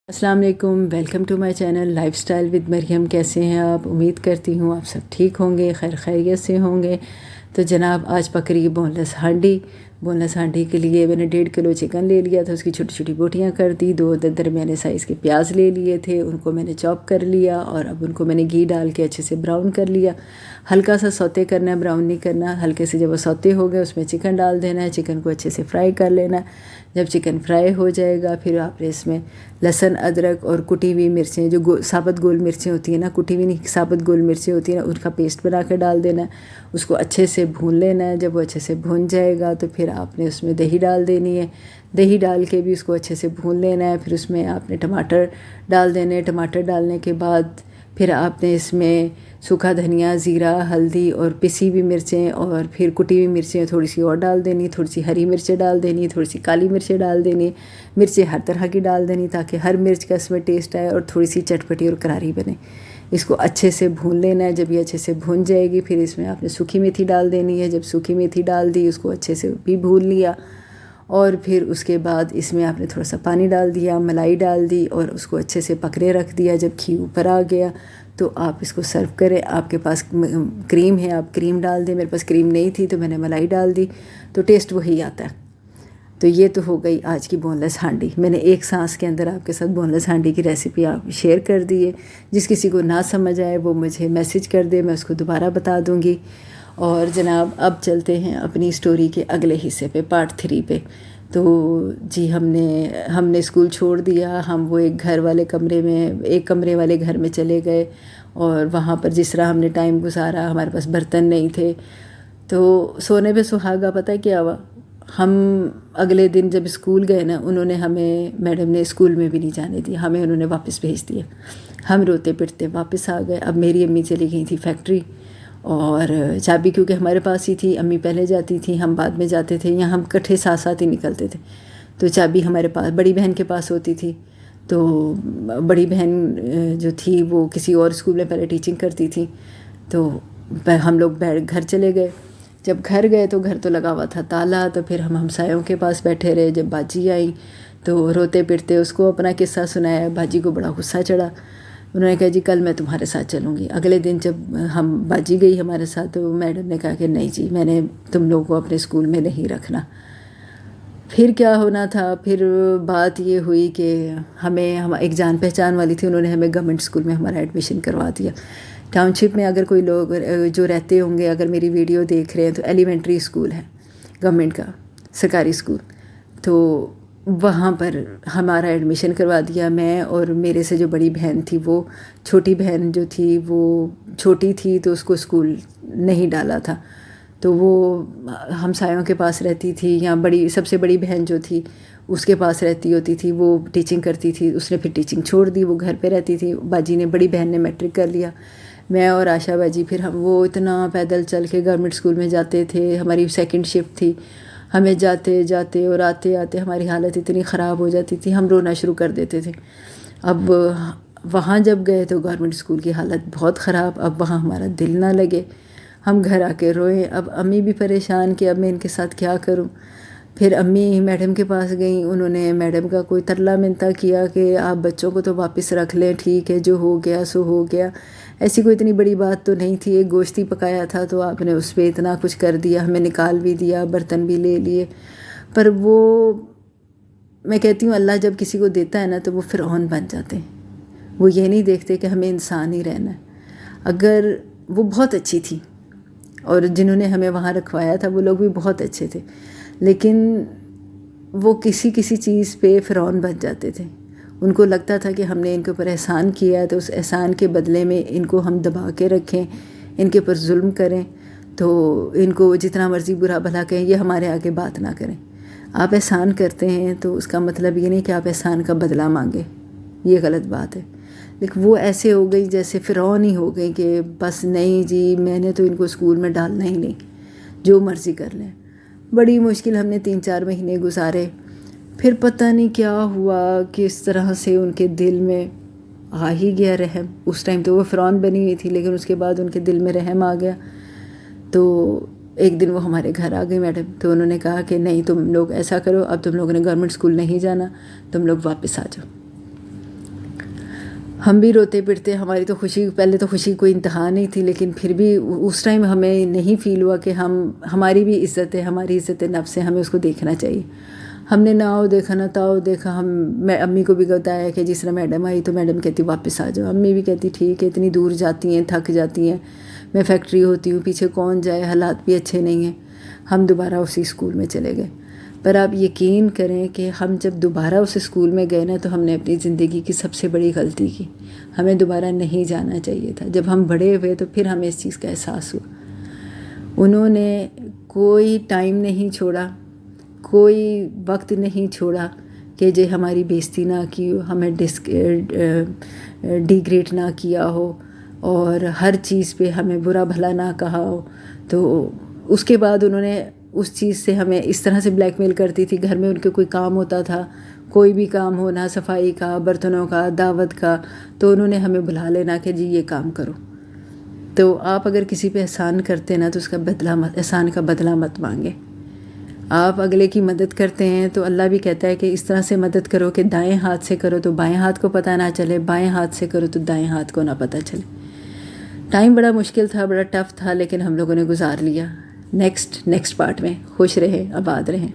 अस्सलाम वालेकुम, welcome to my channel life style with Mariam. कैसे हैं आप? उम्मीद करती हूँ आप सब ठीक होंगे, खैर खैरियत से होंगे। तो जनाब आज पकड़ी बोनलेस हांडी। बोनलेस हांडी के लिए मैंने 1.5 किलो चिकन ले लिया था, उसकी छोटी छोटी बोटियाँ कर दी। 2 दरमियाने साइज़ के प्याज ले लिए थे, उनको मैंने चॉप कर लिया और अब उनको मैंने घी डाल के अच्छे से ब्राउन कर लिया। हल्का सा सौते करना है, ब्राउन नहीं करना। हल्के से जब वो सौते हो गए उसमें चिकन डाल देना है, चिकन को अच्छे से फ्राई कर लेना है। जब चिकन फ्राई हो जाएगा फिर आपने इसमें लहसुन, अदरक और कुटी हुई मिर्चें, जो साबुत गोल मिर्चें होती हैं ना, कुटी हुई नहीं, साबुत गोल मिर्चें होती हैं ना, उनका पेस्ट बना कर डाल देना है। उसको अच्छे से भून लेना है। जब वो अच्छे से भून जाएगा तो फिर आपने उसमें दही डाल देनी है। दही डाल के भी उसको अच्छे से भून लेना है। फिर उसमें आपने टमाटर डाल देने। टमाटर डालने के बाद फिर आपने इसमें सूखा धनिया, ज़ीरा, हल्दी और पिसी हुई मिर्चें और फिर कुटी हुई मिर्चें थोड़ी सी और डाल देनी। थोड़ी सी हरी मिर्चें डाल देनी, थोड़ी सी काली मिर्चें डाल देनी। मिर्चें हर तरह की डाल देनी ताकि हर मिर्च का इसमें टेस्ट आए और थोड़ी सी चटपटी और करारी बने। इसको अच्छे से भून लेना है। जब ये अच्छे से भून जाएगी फिर इसमें आपने सूखी मेथी डाल देनी है। जब सूखी मेथी डाल दी उसको अच्छे से भी भून लिया और फिर उसके बाद इसमें आपने थोड़ा सा पानी डाल दिया, मलाई डाल दी और उसको अच्छे से पकड़े रख दिया। जब घी ऊपर आ गया तो आप इसको सर्व करें। आपके पास क्रीम है, आप क्रीम डाल दें। मेरे पास क्रीम नहीं थी तो मैंने मलाई डाल दी, तो टेस्ट वही आता है। तो ये तो हो गई आज की बोनलेस हांडी। मैंने एक सांस के अंदर आपके साथ बोनलेस हांडी की रेसिपी आप शेयर कर दी है। जिस किसी को ना समझ आए वो मुझे मैसेज कर दे, मैं उसको दोबारा बता दूँगी। और जनाब अब चलते हैं अपनी स्टोरी के अगले हिस्से पे, पार्ट 3 पे। तो जी हमने स्कूल छोड़ दिया। हम वो एक कमरे वाले घर में चले गए और वहाँ पर जिस तरह हमने टाइम गुजारा, हमारे पास बर्तन नहीं थे। तो सोने पे सुहागा, पता है क्या हुआ? हम अगले दिन जब स्कूल गए ना, मैडम ने स्कूल में भी नहीं जाने दिया, हमें उन्होंने वापस भेज दिया। हम रोते पिटते वापस आ गए। अब मेरी अम्मी चली गई थी फैक्ट्री और चाबी क्योंकि हमारे पास ही थी। अम्मी पहले जाती थी, हम बाद में जाते थे। यहाँ हम इकट्ठे साथ साथ ही निकलते थे। तो चाबी हमारे पास बड़ी बहन के पास होती थी। तो बड़ी बहन जो थी वो किसी और स्कूल में पहले टीचिंग करती थी। तो हम लोग घर चले गए। जब घर गए तो घर तो लगा हुआ था ताला। तो फिर हम हमसायों के पास बैठे रहे। जब बाजी आई तो रोते पिटते उसको अपना किस्सा सुनाया। बाजी को बड़ा गुस्सा चढ़ा। उन्होंने कहा जी कल मैं तुम्हारे साथ चलूँगी। अगले दिन जब हम बाजी गई हमारे साथ तो मैडम ने कहा कि नहीं जी, मैंने तुम लोगों को अपने स्कूल में नहीं रखना। फिर क्या होना था, फिर बात ये हुई कि हम एक जान पहचान वाली थी, उन्होंने हमें गवर्नमेंट स्कूल में हमारा एडमिशन करवा दिया। टाउनशिप में अगर कोई लोग जो रहते होंगे, अगर मेरी वीडियो देख रहे हैं, तो एलिमेंट्री स्कूल है गवर्नमेंट का, सरकारी स्कूल। तो वहाँ पर हमारा एडमिशन करवा दिया। मैं और मेरे से जो बड़ी बहन थी, वो छोटी बहन जो थी वो छोटी थी तो उसको स्कूल नहीं डाला था। तो वो हमसायों के पास रहती थी, या सबसे बड़ी बहन जो थी उसके पास रहती होती थी। वो टीचिंग करती थी, उसने फिर टीचिंग छोड़ दी, वो घर पे रहती थी। बाजी ने, बड़ी बहन ने मैट्रिक कर लिया। मैं और आशा बाजी फिर वो इतना पैदल चल के गवर्नमेंट स्कूल में जाते थे। हमारी सेकंड शिफ्ट थी। हमें जाते जाते और आते आते हमारी हालत इतनी ख़राब हो जाती थी, हम रोना शुरू कर देते थे। अब वहाँ जब गए तो गवर्नमेंट स्कूल की हालत बहुत ख़राब। अब वहाँ हमारा दिल ना लगे, हम घर आके रोए। अब अम्मी भी परेशान कि अब मैं इनके साथ क्या करूँ। फिर अम्मी मैडम के पास गई। उन्होंने मैडम का कोई तरला मिन्नता किया कि आप बच्चों को तो वापस रख लें, ठीक है, जो हो गया सो हो गया। ऐसी कोई इतनी बड़ी बात तो नहीं थी। एक गोश्त ही पकाया था तो आपने उस पर इतना कुछ कर दिया, हमें निकाल भी दिया, बर्तन भी ले लिए। पर वो, मैं कहती हूँ अल्लाह जब किसी को देता है ना तो वो फ़िरौन बन जाते हैं। वो ये नहीं देखते कि हमें इंसान ही रहना है। अगर वो बहुत अच्छी थी और जिन्होंने हमें वहाँ रखवाया था वो लोग भी बहुत अच्छे थे, लेकिन वो किसी किसी चीज़ पे फ़िरौन बन जाते थे। उनको लगता था कि हमने इनके ऊपर एहसान किया है तो उस एहसान के बदले में इनको हम दबा के रखें, इनके ऊपर जुल्म करें, तो इनको जितना मर्ज़ी बुरा भला कहें, ये हमारे आगे बात ना करें। आप एहसान करते हैं तो उसका मतलब ये नहीं कि आप एहसान का बदला मांगे, ये गलत बात है। लेकिन वो ऐसे हो गई जैसे फ़िरौन ही हो गई कि बस नहीं जी, मैंने तो इनको स्कूल में डालना ही नहीं, जो मर्ज़ी कर लें। बड़ी मुश्किल हमने 3-4 महीने गुजारे। फिर पता नहीं क्या हुआ, किस तरह से उनके दिल में आ ही गया रहम। उस टाइम तो वो फ़िरौन बनी हुई थी, लेकिन उसके बाद उनके दिल में रहम आ गया। तो एक दिन वो हमारे घर आ गई मैडम। तो उन्होंने कहा कि नहीं, तुम लोग ऐसा करो, अब तुम लोगों ने गवर्नमेंट स्कूल नहीं जाना, तुम लोग वापस आ जाओ। ہم بھی روتے پٹتے. ہماری تو خوشی, پہلے تو خوشی کوئی انتہا نہیں تھی, لیکن پھر بھی اس ٹائم ہمیں نہیں فیل ہوا کہ ہماری بھی عزت ہے, ہماری عزت نفس ہے, ہمیں اس کو دیکھنا چاہیے. ہم نے نہ آؤ دیکھا نہ تاؤ دیکھا. میں امی کو بھی بتایا کہ جس طرح میڈم آئی تو میڈم کہتی واپس آ جاؤ. امی بھی کہتی ٹھیک ہے, اتنی دور جاتی ہیں, تھک جاتی ہیں, میں فیکٹری ہوتی ہوں, پیچھے کون جائے, حالات بھی اچھے نہیں ہیں. ہم دوبارہ اسی اسکول میں چلے گئے. پر آپ یقین کریں کہ ہم جب دوبارہ اس اسکول میں گئے نا, تو ہم نے اپنی زندگی کی سب سے بڑی غلطی کی. ہمیں دوبارہ نہیں جانا چاہیے تھا. جب ہم بڑے ہوئے تو پھر ہمیں اس چیز کا احساس ہوا. انہوں نے کوئی ٹائم نہیں چھوڑا, کوئی وقت نہیں چھوڑا کہ جو ہماری بےزتی نہ کی ہو, ہمیں ڈیگریڈ نہ کیا ہو, اور ہر چیز پہ ہمیں برا بھلا نہ کہا ہو. تو اس کے بعد انہوں نے اس چیز سے ہمیں اس طرح سے بلیک میل کرتی تھی. گھر میں ان کے کوئی کام ہوتا تھا, کوئی بھی کام ہونا, صفائی کا, برتنوں کا, دعوت کا, تو انہوں نے ہمیں بلا لینا کہ جی یہ کام کرو. تو آپ اگر کسی پہ احسان کرتے نا تو اس کا احسان کا بدلہ مت مانگے. آپ اگلے کی مدد کرتے ہیں تو اللہ بھی کہتا ہے کہ اس طرح سے مدد کرو کہ دائیں ہاتھ سے کرو تو بائیں ہاتھ کو پتہ نہ چلے, بائیں ہاتھ سے کرو تو دائیں ہاتھ کو نہ پتہ چلے. ٹائم بڑا مشکل تھا, بڑا ٹف تھا, لیکن ہم لوگوں نے گزار لیا. نیکسٹ پارٹ میں خوش رہیں, آباد رہیں.